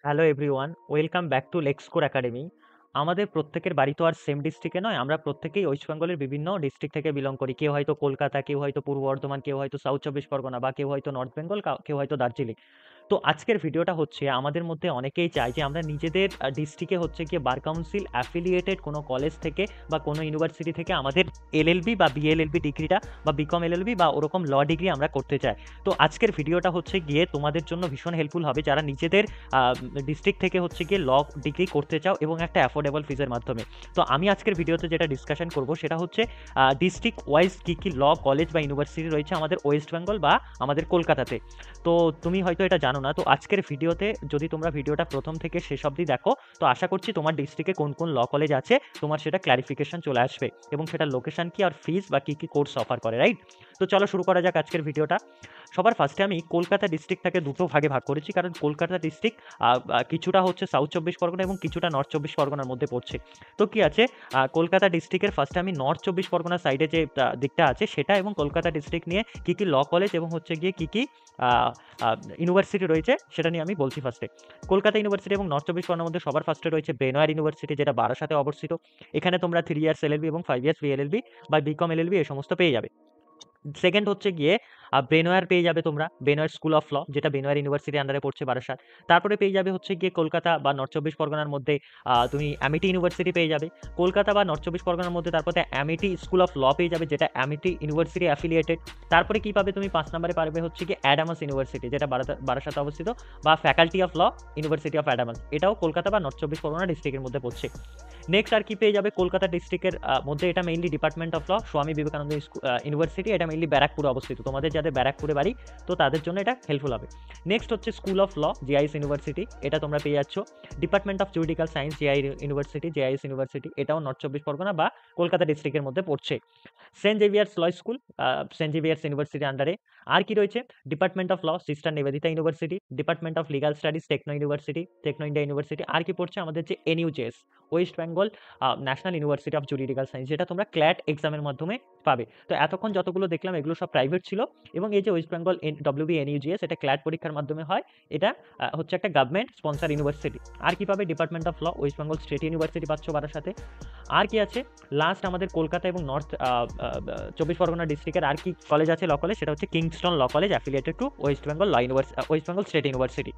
Hello everyone, welcome back to Lexcore academy. আমাদের প্রত্যেকের বাড়ি তো আর সেম ডিস্ট্রিক্টে নয়। আমরা প্রত্যেকেই ওয়েস্ট বেঙ্গলের বিভিন্ন ডিস্ট্রিক্ট থেকে বিলং করি। কেউ হয়তো কলকাতা, কেউ হয়তো পূর্ব বর্ধমান, কেউ হয়তো সাউথ চব্বিশ পরগনা, বা কেউ হয়তো নর্থ বেঙ্গল, কেউ হয়তো দার্জিলিং। তো আজকের ভিডিওটা হচ্ছে, আমাদের মধ্যে অনেকেই চায় যে আমরা নিজেদের ডিস্ট্রিক্টে হচ্ছে গিয়ে বার কাউন্সিল অ্যাফিলিয়েটেড কোনো কলেজ থেকে বা কোনো ইউনিভার্সিটি থেকে আমাদের এলএলবি বা বিএলএলবি ডিগ্রিটা বা বিকম এলএলবি বা ওরকম ল ডিগ্রি আমরা করতে চাই। তো আজকের ভিডিওটা হচ্ছে গিয়ে তোমাদের জন্য ভীষণ হেল্পফুল হবে, যারা নিজেদের ডিস্ট্রিক্ট থেকে হচ্ছে গিয়ে ল ডিগ্রি করতে চাও এবং একটা অ্যাফোর্ডেবল ফিজের মাধ্যমে। তো আমি আজকের ভিডিওতে যেটা ডিসকাশন করব সেটা হচ্ছে ডিস্ট্রিক্ট ওয়াইজ কী কী ল কলেজ বা ইউনিভার্সিটি রয়েছে আমাদের ওয়েস্ট বেঙ্গল বা আমাদের কলকাতাতে। তো তুমি হয়তো এটা জানো না। তো আজকের ভিডিওতে যদি তোমরা ভিডিওটা প্রথম থেকে শেষ অবধি দেখো, তো আশা করছি তোমার ডিস্ট্রিক্টে কোন কোন ল কলেজ আছে তোমার সেটা ক্ল্যারিফিকেশন চলে আসবে, এবং সেটা লোকেশন কি আর ফিজ বা কী কী কোর্স অফার করে, রাইট? তো চলো শুরু করা যাক আজকের ভিডিওটা। সবার ফার্স্টে আমি কলকাতা ডিস্ট্রিক্টটাকে দুটো ভাগে ভাগ করেছি, কারণ কলকাতা ডিস্ট্রিক্ট কিছুটা হচ্ছে সাউথ চব্বিশ পরগনা এবং কিছুটা নর্থ চব্বিশ পরগনার মধ্যে পড়ছে। তো কি আছে, কলকাতা ডিস্ট্রিক্টের ফার্স্টে আমি নর্থ চব্বিশ পরগনার সাইডে যে দিকটা আছে সেটা, এবং কলকাতা ডিস্ট্রিক্ট নিয়ে কী কী ল কলেজ এবং হচ্ছে গিয়ে কী কী ইউনিভার্সিটি রয়েছে সেটা নিয়ে আমি বলছি ফার্স্টে। কলকাতা ইউনিভার্সিটি এবং নর্থ চব্বিশ পরগনার মধ্যে সবার ফার্স্টে রয়েছে ব্রেনওয়্যার ইউনিভার্সিটি, যেটা বারাসাতে অবস্থিত। এখানে তোমরা 3 ইয়ার্স এলএলবি এবং 5 ইয়ার্স বিএলএলবি বা বিকম এলএলবি এই সমস্ত পেয়ে যাবে। সেকেন্ড হচ্ছে গিয়ে ব্রেনওয়্যার পেয়ে যাবে তোমরা, ব্রেনওয়্যার স্কুল অফ ল, যেটা ব্রেনওয়্যার ইউনিভার্সিটির আন্ডারে পড়ছে বারাসাত। তারপরে পেয়ে যাবে হচ্ছে গিয়ে কলকাতা বা নর্থ চব্বিশ পরগনার মধ্যে তুমি অ্যামিটি ইউনিভার্সিটি পেয়ে যাবে। কলকাতা বা নর্থ চব্বিশ পরগনার মধ্যে তারপরে অ্যামিটি স্কুল অফ ল পেয়ে যাবে, যেটা অ্যামিটি ইউনিভার্সিটি অ্যাফিলিয়েটেড। তারপরে কী পাবে তুমি 5 নম্বরে পারবে হচ্ছে গিয়ে অ্যাডামাস ইউনিভার্সিটি, যেটা বারাসাতে অবস্থিত, বা faculty of law university of Adamas, এটাও কলকাতা বা নর্থ চব্বিশ পরগনা ডিস্ট্রিক্টের মধ্যে পড়ছে। নেক্সট আর কি পেয়ে যাবে কলকাতা ডিস্ট্রিক্টের মধ্যে, এটা mainly department of law Swami Vivekananda university, এটা মেইনলি ব্যারাকপুরে অবস্থিত। তোমাদের যাদের ব্যারাকপুরে বাড়ি, তো তাদের জন্য এটা হেল্পফুল হবে। নেক্সট হচ্ছে school of law JIS university, এটা তোমরা পেয়ে যাচ্ছ। Department of judicial science JIS university, এটাও নর্থ চব্বিশ পরগনা বা কলকাতা ডিস্ট্রিক্টের মধ্যে পড়ছে। Saint Xavier's law school, Saint Xavier's university আন্ডারে। আর কি রয়েছে, department of law sister Nivedita university, department of legal studies Techno university, Techno India university. আর কি পড়ছে আমাদের যে NUJS, west Bengal national university of juridical science, যেটা তোমরা ক্ল্যাট এক্সামের মাধ্যমে পাবে। তো এতক্ষণ যতগুলো দেখলাম এগুলো সব প্রাইভেট ছিল, এবং এই যে ওয়েস্ট বেঙ্গল ডব্লিউবি এনইউজিএস, এটা ক্ল্যাট পরীক্ষার মাধ্যমে হয়। এটা হচ্ছে একটা গভর্নমেন্ট স্পন্সার ইউনিভার্সিটি। আর কি পাবে, department of law West Bengal state university পাচ্ছ বারাসাতে। আর কি আছে, লাস্ট আমাদের কলকাতা এবং নর্থ চব্বিশ পরগনা ডিস্ট্রিক্টের আর কি কলেজ আছে ল কলেজ, সেটা হচ্ছে Kingston law college affiliated to West Bengal law university, West Bengal state university.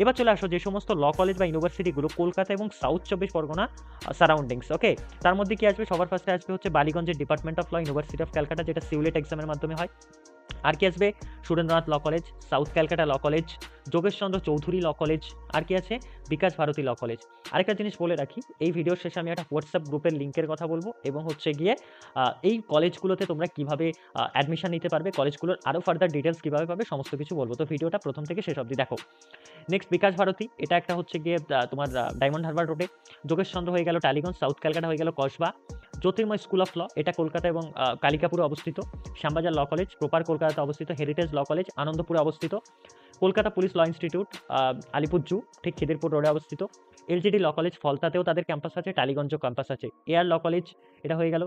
এবার চলে আসো যে সমস্ত ল কলেজ বা ইউনিভার্সিটিগুলো কলকাতা এবং সাউথ চব্বিশ পরগনা সারাউন্ডিংস, ওকে। তার মধ্যে কি আসবে, সবার ফার্স্টে আসবে হচ্ছে বালিগঞ্জের department of law university of Calcutta, যেটা সিউলেট এক্সামের মাধ্যমে হয়। আর কি আসবে, Surendranath law college, south Calcutta law college, Jogeshchandra Chaudhuri law college. আর কি আছে, বিকাশ ভারতী ল কলেজ। আরেকটা জিনিস বলে রাখি, এই ভিডিওর শেষে আমি একটা হোয়াটসঅ্যাপ গ্রুপের লিঙ্কের কথা বলবো, এবং হচ্ছে গিয়ে এই কলেজগুলোতে তোমরা কীভাবে অ্যাডমিশন নিতে পারবে, কলেজগুলোর আরও ফার্দার ডিটেলস কীভাবে পাবে, সমস্ত কিছু বলবো। তো ভিডিওটা প্রথম থেকে শেষ অবধি দেখো। নেক্সট বিকাশ ভারতী, এটা একটা হচ্ছে গিয়ে তোমার ডায়মন্ড হারবার রোডে। যোগেশচন্দ্র হয়ে গেল টালিগঞ্জ, সাউথ ক্যালকাটা হয়ে গেল কসবা। জ্যোতির্ময় স্কুল অফ ল, এটা কলকাতা এবং কালিকাপুরে অবস্থিত। শ্যামবাজার ল কলেজ প্রপার কলকাতাতে অবস্থিত। হেরিটেজ ল কলেজ আনন্দপুরে অবস্থিত। কলকাতা পুলিশ ল ইনস্টিটিউট আলিপুরজু, ঠিক খিদিরপুর রোডে অবস্থিত। এলজিডি ল কলেজ ফলতাতেও তাদের ক্যাম্পাস আছে, টালিগঞ্জ ক্যাম্পাস আছে। এআর ল কলেজ, এটা হয়ে গেল।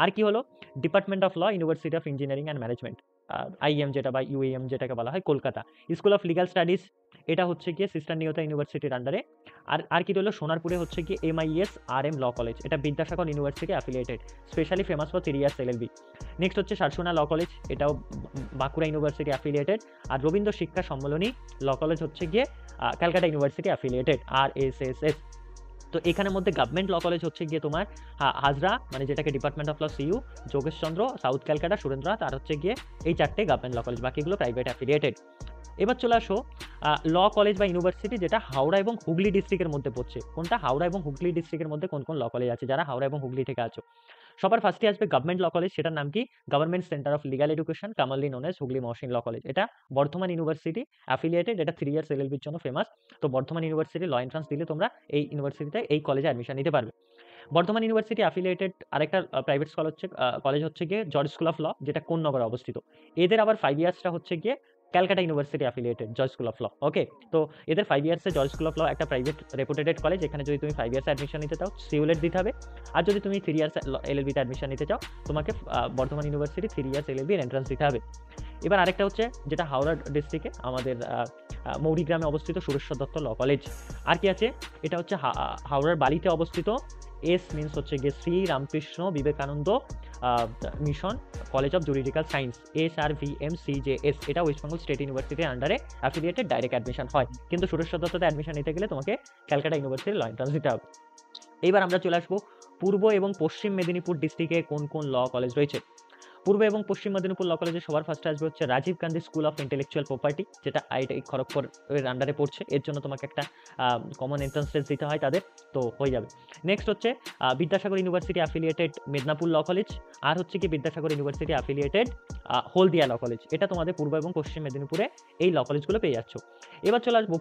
আর কি হলো, department of law university of engineering and management, IEM যেটা বা ইউএএম যেটাকে বলা হয়, Kolkata. School of legal studies, এটা হচ্ছে গিয়ে সিস্টার নিয়তা ইউনিভার্সিটির আন্ডারে। আর কি রইলো, সোনারপুরে হচ্ছে গিয়ে এমআইএস আরএম ল কলেজ, এটা Vidyasagar university affiliated, specially famous for 3 years LLB. Next হচ্ছে সারসোনা ল কলেজ, এটাও বাঁকুড়া ইউনিভার্সিটি অ্যাফিলিয়েটেড। আর রবীন্দ্র শিক্ষা সম্মেলনী ল কলেজ হচ্ছে গিয়ে ক্যালকাটা ইউনিভার্সিটি অ্যাফিলিয়েটেড, RSSS। তো এখানের মধ্যে গভর্নমেন্ট ল কলেজ হচ্ছে গিয়ে তোমার হাজরা, মানে যেটাকে department of law CU, Jogeshchandra, south Calcutta, Surendranath, আর হচ্ছে গিয়ে এই 4টে গভর্নমেন্ট ল কলেজ, বাকিগুলো প্রাইভেট অ্যাফিলিয়েটেড। এবার চলে আসো ল কলেজ বা ইউনিভার্সিটি যেটা হাওড়া এবং হুগলি ডিস্ট্রিক্টের মধ্যে পড়ছে। কোনটা, হাওড়া এবং হুগলি ডিস্ট্রিক্টের মধ্যে কোন কোন ল কলেজ আছে, যারা হাওড়া এবং হুগলি থেকে আছো। সবার ফার্স্টে আসবে গভর্নমেন্ট ল কলেজ, সেটার নাম কি, government centre of legal education, commonly known as Hooghly Mohsin law college. এটা বর্ধমান ইউনিভার্সিটি অ্যাফিলিয়েটেড, এটা 3 ইয়ার্স এলএলবির জন্য ফেমাস। তো বর্ধমান ইউনিভার্সিটি ল এন্ট্রান্স দিলে তোমরা এই ইউনিভার্সিটিতে এই কলেজে অ্যাডমিশন নিতে পারবে। বর্ধমান ইউনিভার্সিটি অ্যাফিলিয়েটেড আরেকটা প্রাইভেট কলেজ হচ্ছে গিয়ে জর্জ স্কুল অফ ল, যেটা কোন্নগরে অবস্থিত। এদের আবার 5 ইয়ার্সটা হচ্ছে গিয়ে Calcutta university affiliated George school of law, okay. তো এদের 5 ইয়ার্সে জর্জ স্কুল অফ ল একটা প্রাইভেট রেপুটেড কলেজ, এখানে যদি তুমি 5 ইয়ার্সে অ্যাডমিশন নিতে চাও সিউলেট দিতে হবে। আর যদি তুমি 3 ইয়ার্স এলএলবিতে অ্যাডমিশন নিতে চাও, তোমাকে বর্ধমান ইউনিভার্সিটি 3 ইয়ার্স এলএলবি এর এন্ট্রান্স দিতে হবে। এবার আরেকটা হচ্ছে যেটা হাওড়া ডিস্ট্রিক্টে আমাদের মৌরিগ্রামে অবস্থিত সুরেশ্বর দত্ত ল কলেজ। আর কি আছে, এটা হচ্ছে হাওড়ার বালিতে অবস্থিত। এস মিনস হচ্ছে গিয়ে Shri Ramakrishna Vivekananda mission college of juridical science, SRVMCJS, এটা ওয়েস্ট বেঙ্গল স্টেট ইউনিভার্সিটির আন্ডারে অ্যাফিলিয়েটেড, ডাইরেক্ট অ্যাডমিশন হয়। কিন্তু সুরেশ্বর দত্ততে অ্যাডমিশন নিতে গেলে তোমাকে ক্যালকাটা ইউনিভার্সিটির ল এন্ট্রান্স দিতে হবে। এইবার আমরা চলে আসবো পূর্ব এবং পশ্চিম মেদিনীপুর ডিস্ট্রিক্টে কোন কোন ল কলেজ রয়েছে। পূর্ব এবং পশ্চিম মেদিনীপুর ল কলেজে সবার ফার্স্টে আসবে হচ্ছে Rajiv Gandhi school of intellectual property, যেটা আইআইটি খড়গপুরের আন্ডারে পড়ছে। এর জন্য তোমাকে একটা কমন এন্ট্রান্স টেস্ট দিতে হয় তাদের, তো হয়ে যাবে। নেক্সট হচ্ছে Vidyasagar university affiliated Medinipur law college, আর হচ্ছে কি Vidyasagar university affiliated Haldia law college. এটা তোমাদের পূর্ব এবং পশ্চিম মেদিনীপুরে এই ল কলেজগুলো পেয়ে যাচ্ছ। এবার চলে আসবো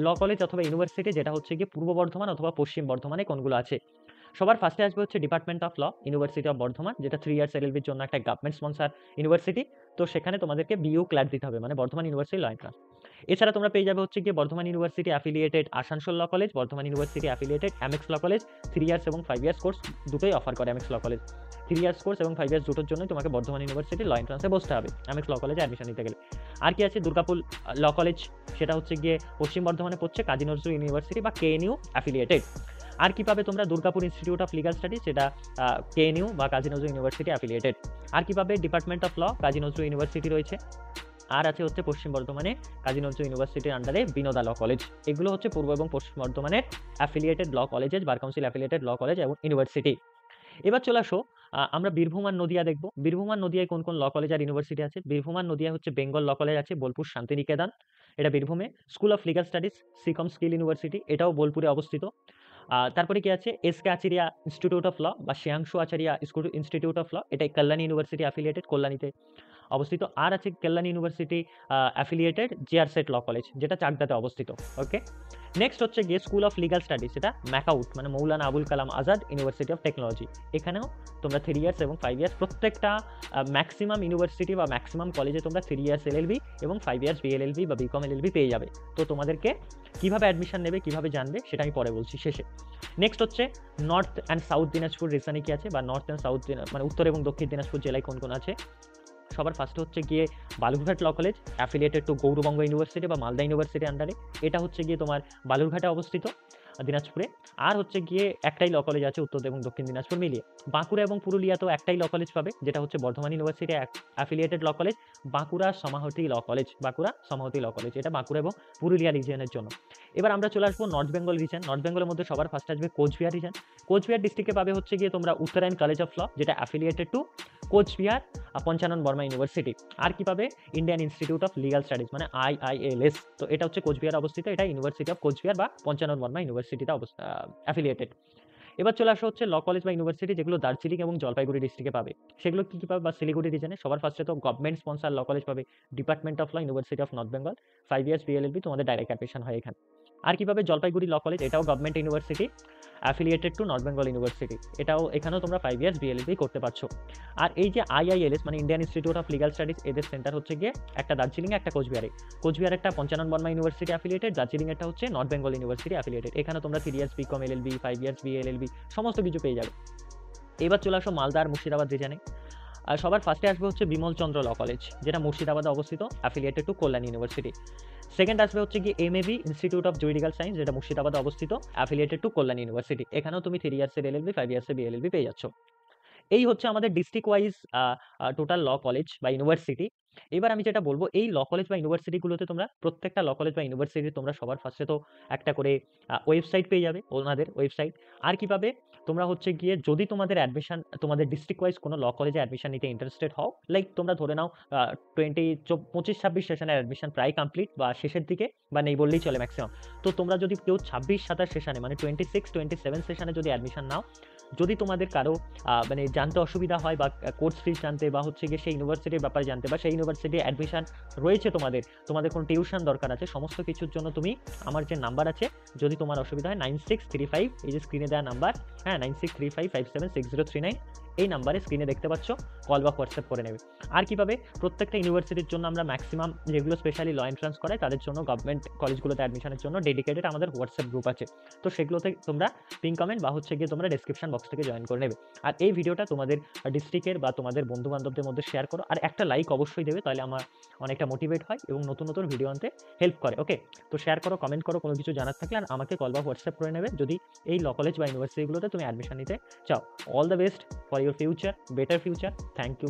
ল কলেজ অথবা ইউনিভার্সিটি যেটা হচ্ছে গিয়ে পূর্ব বর্ধমান অথবা পশ্চিম বর্ধমানে কোনগুলো আছে। সবার ফার্স্টে আসবে হচ্ছে department of law, university of Bardhaman, যেটা 3 ইয়ার্স এলএলবির জন্য একটা গভর্নমেন্ট স্পন্সর ইউনিভার্সিটি। তো সেখানে তোমাদেরকে বিইউ ক্লাস দিতে হবে, মানে বর্ধমান ইউনিভার্সিটি ল এন্ট্রান্স। এছাড়া তোমরা পেয়ে যাবে হচ্ছে গিয়ে Bardhaman university affiliated Asansol law college, Bardhaman university affiliated MX law college. 3 years এবং 5 ইয়ার্স কোর্স দুটোই অফার করে MX law college. 3 years course এবং 5 ইয়ার্স দুটোর জন্যই তোমাকে বর্ধমান ইউনিভার্সিটি ল এন্ট্রান্সে বসতে হবে এমএক্স ল কলেজে অ্যাডমিশন নিতে গেলে। আর কি আছে, দুর্গাপুর ল কলেজ, সেটা হচ্ছে গিয়ে পশ্চিম বর্ধমানে পড়ছে, কাজী নজরুল ইউনিভার্সিটি বা কেএনইউ অ্যাফিলিয়েটেড। আর কি পাবে তোমরা, Durgapur institute of legal studies, যেটা কেএনইউ বা কাজী নজরুল ইউনিভার্সিটি অ্যাফিলিয়েটেড। আর কি পাবে, department of law, Kazi Nazrul university রয়েছে। আর আছে হচ্ছে পশ্চিম বর্ধমানে কাজী নজরুল ইউনিভার্সিটির আন্ডারে বিনোদা ল কলেজ। এগুলো হচ্ছে পূর্ব এবং পশ্চিম বর্ধমানের affiliated law colleges, bar council affiliated law college এবং ইউনিভার্সিটি। এবার চলে আসো, আমরা বীরভূম আর নদিয়া দেখবো। বীরভূম আর নদিয়ায় কোন কোন ল কলেজ আর ইউনিভার্সিটি আছে। বীরভূম আর নদিয়া হচ্ছে বেঙ্গল ল কলেজ আছে, বোলপুর শান্তিনিকেতন, এটা বীরভূমে। School of legal studies Seacom skill university, এটাও বোলপুরে অবস্থিত। তারপরে কি আছে, SK Acharya institute of law বা Shreyanshu Acharya institute of law, এটা কল্যাণী ইউনিভার্সিটি অ্যাফিলিয়েটেড, কল্যাণীতে অবস্থিত। আর আছে Kalyani university affiliated JRSET law college, যেটা চাকদাতে অবস্থিত। ওকে, নেক্সট হচ্ছে গিয়ে স্কুল অফ লিগাল স্টাডিজ, এটা ম্যাকাউট মানে Maulana Abul Kalam Azad university of technology. এখানেও তোমরা 3 ইয়ার্স এবং 5 ইয়ার্স, প্রত্যেকটা ম্যাক্সিমাম ইউনিভার্সিটি বা ম্যাক্সিমাম কলেজে তোমরা 3 ইয়ার্স এলএলবি এবং 5 ইয়ার্স বিএলএলবি বা বিকম এলএলবি পেয়ে যাবে। তো তোমাদেরকে কিভাবে অ্যাডমিশন নেবে, কিভাবে জানবে, সেটা আমি পরে বলছি শেষে। নেক্সট হচ্ছে নর্থ অ্যান্ড সাউথ দিনাজপুর রিজনে কি আছে, বা নর্থ অ্যান্ড সাউথ মানে উত্তর এবং দক্ষিণ দিনাজপুর জেলায় কোন কোন আছে। সবার ফার্স্টে হচ্ছে গিয়ে Balurghat law college affiliated to Gour Banga university বা মালদা ইউনিভার্সিটির আন্ডারে, এটা হচ্ছে গিয়ে তোমার বালুরঘাটে অবস্থিত দিনাজপুরে। আর হচ্ছে গিয়ে একটাই ল কলেজ আছে উত্তর এবং দক্ষিণ দিনাজপুর মিলিয়ে। বাঁকুড়া এবং পুরুলিয়াতেও একটাই ল কলেজ পাবে, যেটা হচ্ছে Bardhaman university affiliated law college, Bankura Samhati law college, Bankura Samhati law college, এটা বাঁকুড়া এবং পুরুলিয়া রিজিয়নের জন্য। এবার আমরা চলে আসবো নর্থ বেঙ্গল রিজন। নর্থ বেঙ্গলের মধ্যে সবার ফার্স্ট আসবে কোচবিহার রিজন। কোচবিহার ডিস্ট্রিক্টে পাবে হচ্ছে গিয়ে তোমরা উত্তরায়ণ কলেজ অফ ল, যেটা affiliated to Cooch Behar Panchanan Barma university. আর কি পাবে, Indian institute of legal studies মানে IILS, তো এটা হচ্ছে কোচবিহার অবস্থিত, এটা ইউনিভার্সিটি অফ কোচবিহার বা পঞ্চানন বর্মা ইউনিভার্সিটিতে অ্যাফিলিয়েটেড। এবার চলে আসা হচ্ছে ল কলেজ বা ইউনিভার্সিটি যেগুলো দার্জিলিং এবং জলপাইগুড়ি ডিস্ট্রিক্টে পাবে। সেগুলো কি কি পাবে, বা শিলিগুড়ি রিজনে সবার ফার্স্টে তো গভর্নমেন্ট স্পন্সার ল কলেজ পাবে, department of law, university of north Bengal, 5 years BLLB, তোমাদের ডাইরেক্ট অ্যাডমিশন হয় এখানে। আর কি পাবে, জলপাইগুড়ি ল কলেজ, এটাও government university affiliated to north Bengal university, এখানেও তোমরা 5 ইয়ার্স বিএলএলবি করতে পারছো। আর এই যে IILS মানে Indian institute of legal studies, এদের সেন্টার হচ্ছে গিয়ে একটা দার্জিলিংয়ে, একটা কোচবিহারে। কোচবিহার একটা পঞ্চানন বর্মা ইউনিভার্সিটি অ্যাফিলিয়েটেড, দার্জিলিং একটা হচ্ছে নর্থ বেঙ্গল ইউনিভার্সিটি অ্যাফিলিয়েটেড। এখানে তোমরা 3 ইয়ার্স বিকম এলএলবি, 5 ইয়ার্স বিএলএলবি সমস্ত কিছু পেয়ে যাবে। এবার চলে আসো মালদা আর মুর্শিদাবাদ রিজনে। আর সবার ফার্স্টে আসবে হচ্ছে বিমল চন্দ্র ল কলেজ, যেটা মুর্শিদাবাদে অবস্থিত, affiliated to Kalyan university. Second আসবে হচ্ছে কি MAB institute of juridical science, যেটা মুর্শিদাবাদে অবস্থিত, অ্যাফিলিয়েটেড টু কল্যাণ ইউনিভার্সিটি। এখানেও তুমি 3 ইয়ার্সের এলএলবি, 5 ইয়ার্সের বিএলএলবি পেয়ে যাচ্ছ। এই হচ্ছে আমাদের district wise total law college বা ইউনিভার্সিটি। এবার আমি যেটা বলবো, এই ল কলেজ বা ইউনিভার্সিটিগুলোতে তোমরা প্রত্যেকটা ল কলেজ বা ইউনিভার্সিটি তোমরা সবার ফার্স্টে তো একটা করে ওয়েবসাইট পেয়ে যাবে, ওনাদের ওয়েবসাইট। আর কি পাবে, তোমরা হচ্ছে গিয়ে যদি তোমাদের অ্যাডমিশন, তোমাদের ডিস্ট্রিক্ট ওয়াইজ কোনো ল কলেজে অ্যাডমিশন নিতে ইন্টারেস্টেড হও, লাইক তোমরা ধরে নাও 25-26 সেশনের অ্যাডমিশন প্রায় কমপ্লিট বা শেষের দিকে, বা নেই বললেই চলে ম্যাক্সিমাম। তো তোমরা যদি কেউ 26-27 সেশনে মানে 26-27 সেশনে যদি অ্যাডমিশন নাও, যদি তোমাদের কারো মানে জানতে অসুবিধা হয় বা কোর্স ফিস জানতে, বা হচ্ছে গিয়ে সেই ইউনিভার্সিটির ব্যাপারে জানতে, বা সেই ইউনিভার্সিটি অ্যাডমিশন রয়েছে তোমাদের কোনো টিউশন দরকার আছে, সমস্ত কিছুর জন্য তুমি আমার যে নাম্বার আছে, যদি তোমার অসুবিধা হয় 9635, এই যে স্ক্রিনে দেওয়া নাম্বার, হ্যাঁ 9635576039 এই নাম্বারে স্ক্রিনে দেখতে পাচ্ছ, কল বা হোয়াটসঅ্যাপ করে নেবে। আর কীভাবে প্রত্যেকটা ইউনিভার্সিটির জন্য আমরা ম্যাক্সিমাম যেগুলো স্পেশালি ল এন্ট্রান্স করাই তাদের জন্য গভর্নমেন্ট কলেজগুলোতে অ্যাডমিশনের জন্য ডেডিকেটেড আমাদের হোয়াটসঅ্যাপ গ্রুপ আছে। তো সেগুলোতে তোমরা পিন কমেন্ট বা হচ্ছে গিয়ে তোমরা ডেসক্রিপশন বক্স থেকে জয়েন করে নেবে। আর এই ভিডিওটা তোমাদের ডিস্ট্রিক্টের বা তোমাদের বন্ধু বান্ধবদের মধ্যে শেয়ার করো, আর একটা লাইক অবশ্যই দেবে, তাহলে আমার অনেকটা মোটিভেট হয় এবং নতুন নতুন ভিডিও আনতে হেল্প করে। ওকে, তো শেয়ার করো, কমেন্ট করো কোনো কিছু জানার থাকলে, আর আমাকে কল বা হোয়াটসঅ্যাপ করে নেবে যদি এই ল কলেজ বা ইউনিভার্সিটিগুলোতে তুমি অ্যাডমিশন নিতে চাও। All the best for your future, better future. Thank you.